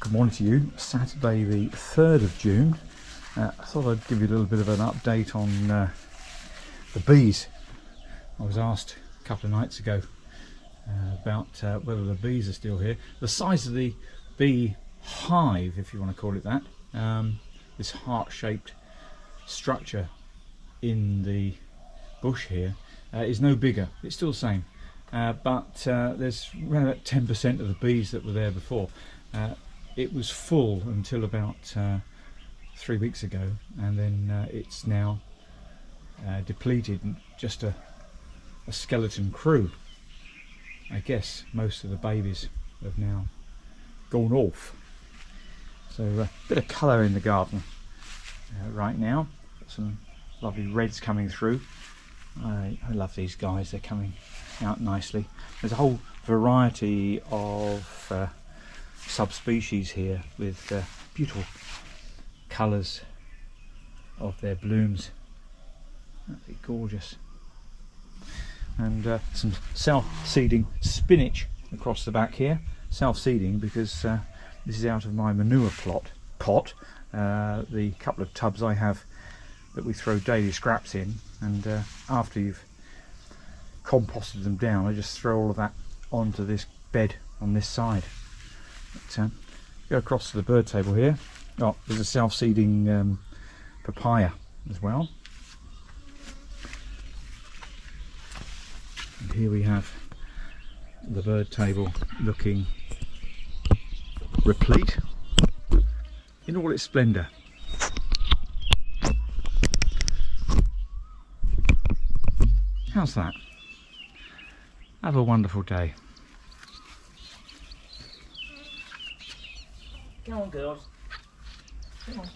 Good morning to you. Saturday the 3rd of June. I thought I'd give you a little bit of an update on the bees. I was asked a couple of nights ago about whether the bees are still here. The size of the bee hive, if you want to call it that, this heart-shaped structure in the bush here is no bigger. It's still the same. But there's around about 10% of the bees that were there before. It was full until about 3 weeks ago, and then it's now depleted and just a skeleton crew. I guess most of the babies have now gone off. So a bit of colour in the garden right now. Got some lovely reds coming through. I love these guys, they're coming out nicely. There's a whole variety of subspecies here with beautiful colours of their blooms. Absolutely gorgeous. And some self-seeding spinach across the back here. Self-seeding because this is out of my manure pot. The couple of tubs I have that we throw daily scraps in, and after you've composted them down, I just throw all of that onto this bed on this side. But, go across to the bird table here. Oh, there's a self-seeding papaya as well. And here we have the bird table looking replete in all its splendour. How's that? Have a wonderful day. Come on, girls. Come on.